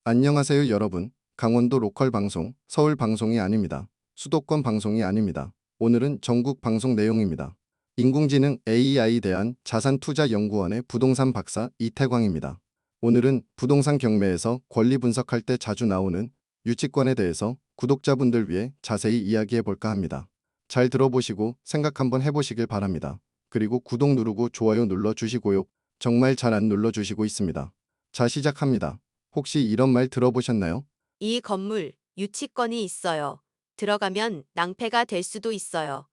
안녕하세요 여러분. 강원도 로컬 방송, 서울 방송이 아닙니다. 수도권 방송이 아닙니다. 오늘은 전국 방송 내용입니다. 인공지능 AI에 대한 자산투자연구원의 부동산 박사 이태광입니다. 오늘은 부동산 경매에서 권리 분석할 때 자주 나오는 유치권에 대해서 구독자분들 위해 자세히 이야기해 볼까 합니다. 잘 들어보시고 생각 한번 해보시길 바랍니다. 그리고 구독 누르고 좋아요 눌러주시고요. 정말 잘 안 눌러주시고 있습니다. 자, 시작합니다. 혹시 이런 말 들어보셨나요? 이 건물 유치권이 있어요. 들어가면 낭패가 될 수도 있어요.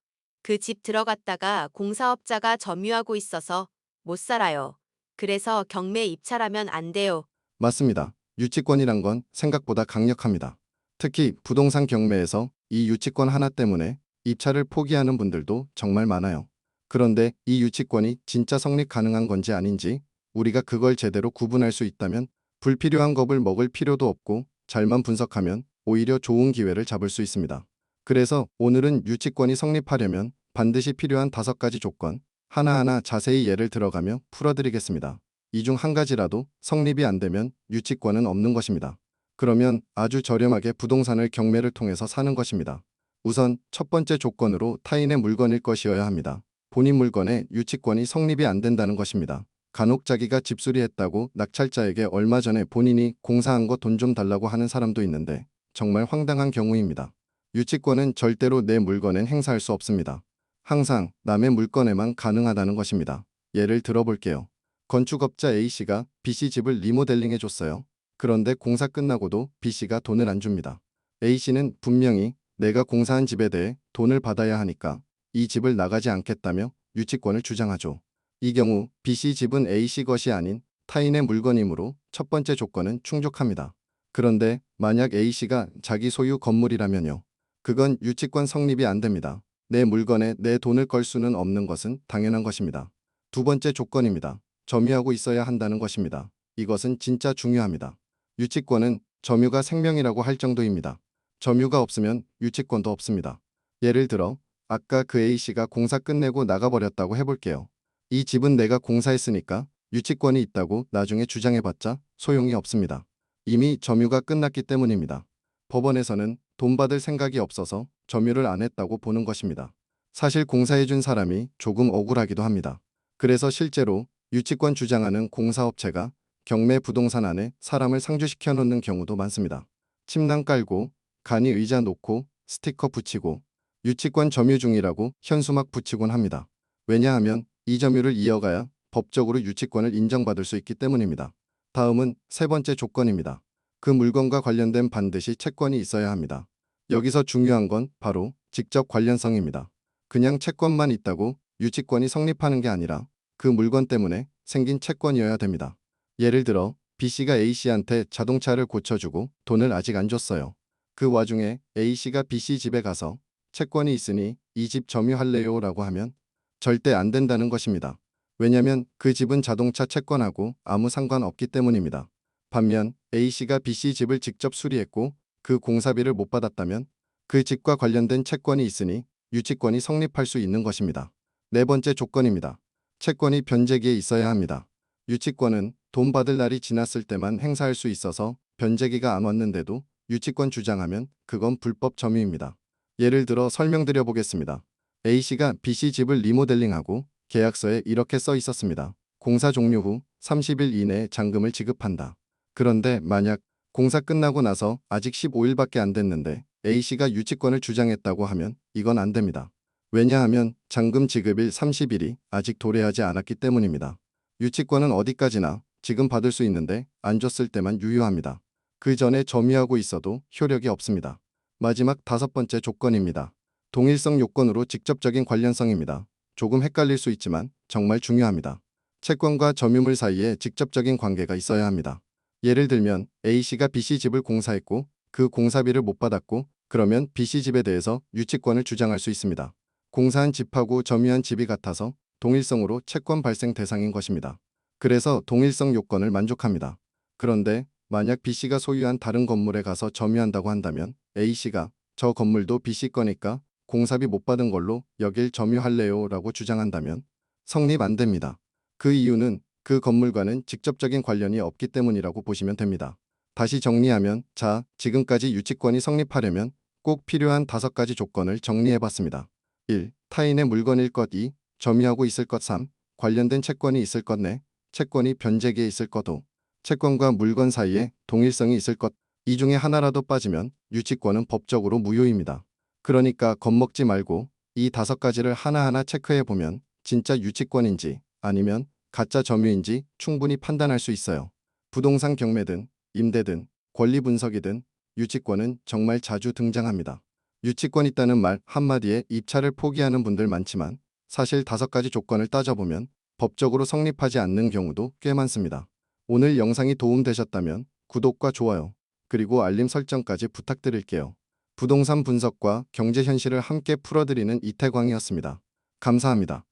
그 집 들어갔다가 공사업자가 점유하고 있어서 못 살아요. 그래서 경매 입찰하면 안 돼요. 맞습니다. 유치권이란 건 생각보다 강력합니다. 특히 부동산 경매에서 이 유치권 하나 때문에 입찰을 포기하는 분들도 정말 많아요. 그런데 이 유치권이 진짜 성립 가능한 건지 아닌지 우리가 그걸 제대로 구분할 수 있다면 불필요한 겁을 먹을 필요도 없고 잘만 분석하면 오히려 좋은 기회를 잡을 수 있습니다. 그래서 오늘은 유치권이 성립하려면 반드시 필요한 5가지 조건 하나하나 자세히 예를 들어가며 풀어드리겠습니다. 이 중 한 가지라도 성립이 안 되면 유치권은 없는 것입니다. 그러면 아주 저렴하게 부동산을 경매를 통해서 사는 것입니다. 우선 첫 번째 조건으로 타인의 물건일 것이어야 합니다. 본인 물건에 유치권이 성립이 안 된다는 것입니다. 간혹 자기가 집수리했다고 낙찰자에게 얼마 전에 본인이 공사한 거 돈 좀 달라고 하는 사람도 있는데 정말 황당한 경우입니다. 유치권은 절대로 내 물건엔 행사할 수 없습니다. 항상 남의 물건에만 가능하다는 것입니다. 예를 들어볼게요. 건축업자 A씨가 B씨 집을 리모델링 해줬어요. 그런데 공사 끝나고도 B씨가 돈을 안 줍니다. A씨는 분명히 내가 공사한 집에 대해 돈을 받아야 하니까 이 집을 나가지 않겠다며 유치권을 주장하죠. 이 경우 B씨 집은 A씨 것이 아닌 타인의 물건이므로 첫 번째 조건은 충족합니다. 그런데 만약 A씨가 자기 소유 건물이라면요. 그건 유치권 성립이 안 됩니다. 내 물건에 내 돈을 걸 수는 없는 것은 당연한 것입니다. 두 번째 조건입니다. 점유하고 있어야 한다는 것입니다. 이것은 진짜 중요합니다. 유치권은 점유가 생명이라고 할 정도입니다. 점유가 없으면 유치권도 없습니다. 예를 들어 아까 그 A씨가 공사 끝내고 나가버렸다고 해볼게요. 이 집은 내가 공사했으니까 유치권이 있다고 나중에 주장해봤자 소용이 없습니다. 이미 점유가 끝났기 때문입니다. 법원에서는 돈 받을 생각이 없어서 점유를 안 했다고 보는 것입니다. 사실 공사해준 사람이 조금 억울하기도 합니다. 그래서 실제로 유치권 주장하는 공사업체가 경매 부동산 안에 사람을 상주시켜 놓는 경우도 많습니다. 침낭 깔고 간이 의자 놓고 스티커 붙이고 유치권 점유 중이라고 현수막 붙이곤 합니다. 왜냐하면 이 점유를 이어가야 법적으로 유치권을 인정받을 수 있기 때문입니다. 다음은 세 번째 조건입니다. 그 물건과 관련된 반드시 채권이 있어야 합니다. 여기서 중요한 건 바로 직접 관련성입니다. 그냥 채권만 있다고 유치권이 성립하는 게 아니라 그 물건 때문에 생긴 채권이어야 됩니다. 예를 들어 B씨가 A씨한테 자동차를 고쳐주고 돈을 아직 안 줬어요. 그 와중에 A씨가 B씨 집에 가서 채권이 있으니 이 집 점유할래요 라고 하면 절대 안 된다는 것입니다. 왜냐면 그 집은 자동차 채권하고 아무 상관없기 때문입니다. 반면 A씨가 B씨 집을 직접 수리했고 그 공사비를 못 받았다면 그 집과 관련된 채권이 있으니 유치권이 성립할 수 있는 것입니다. 네 번째 조건입니다. 채권이 변제기에 있어야 합니다. 유치권은 돈 받을 날이 지났을 때만 행사할 수 있어서 변제기가 안 왔는데도 유치권 주장하면 그건 불법 점유입니다. 예를 들어 설명드려 보겠습니다. A씨가 B씨 집을 리모델링하고 계약서에 이렇게 써 있었습니다. 공사 종료 후 30일 이내에 잔금을 지급한다. 그런데 만약 공사 끝나고 나서 아직 15일밖에 안 됐는데 A씨가 유치권을 주장했다고 하면 이건 안 됩니다. 왜냐하면 잔금 지급일 30일이 아직 도래하지 않았기 때문입니다. 유치권은 어디까지나 지금 받을 수 있는데 안 줬을 때만 유효합니다. 그 전에 점유하고 있어도 효력이 없습니다. 마지막 5번째 조건입니다. 동일성 요건으로 직접적인 관련성입니다. 조금 헷갈릴 수 있지만 정말 중요합니다. 채권과 점유물 사이에 직접적인 관계가 있어야 합니다. 예를 들면 A씨가 B씨 집을 공사했고 그 공사비를 못 받았고 그러면 B씨 집에 대해서 유치권을 주장할 수 있습니다. 공사한 집하고 점유한 집이 같아서 동일성으로 채권 발생 대상인 것입니다. 그래서 동일성 요건을 만족합니다. 그런데 만약 B씨가 소유한 다른 건물에 가서 점유한다고 한다면 A씨가 저 건물도 B씨 거니까 공사비 못 받은 걸로 여길 점유할래요 라고 주장한다면 성립 안 됩니다. 그 이유는 그 건물과는 직접적인 관련이 없기 때문이라고 보시면 됩니다. 다시 정리하면, 자, 지금까지 유치권이 성립하려면 꼭 필요한 5가지 조건을 정리해봤습니다. 1. 타인의 물건일 것. 2. 점유하고 있을 것. 3. 관련된 채권이 있을 것. 4. 채권이 변제기에 있을 것. 5. 채권과 물건 사이에 동일성이 있을 것. 이 중에 하나라도 빠지면 유치권은 법적으로 무효입니다. 그러니까 겁먹지 말고 이 5가지를 하나하나 체크해보면 진짜 유치권인지 아니면 가짜 점유인지 충분히 판단할 수 있어요. 부동산 경매든 임대든 권리 분석이든 유치권은 정말 자주 등장합니다. 유치권 있다는 말 한마디에 입찰을 포기하는 분들 많지만 사실 5가지 조건을 따져보면 법적으로 성립하지 않는 경우도 꽤 많습니다. 오늘 영상이 도움되셨다면 구독과 좋아요, 그리고 알림 설정까지 부탁드릴게요. 부동산 분석과 경제 현실을 함께 풀어드리는 이태광이었습니다. 감사합니다.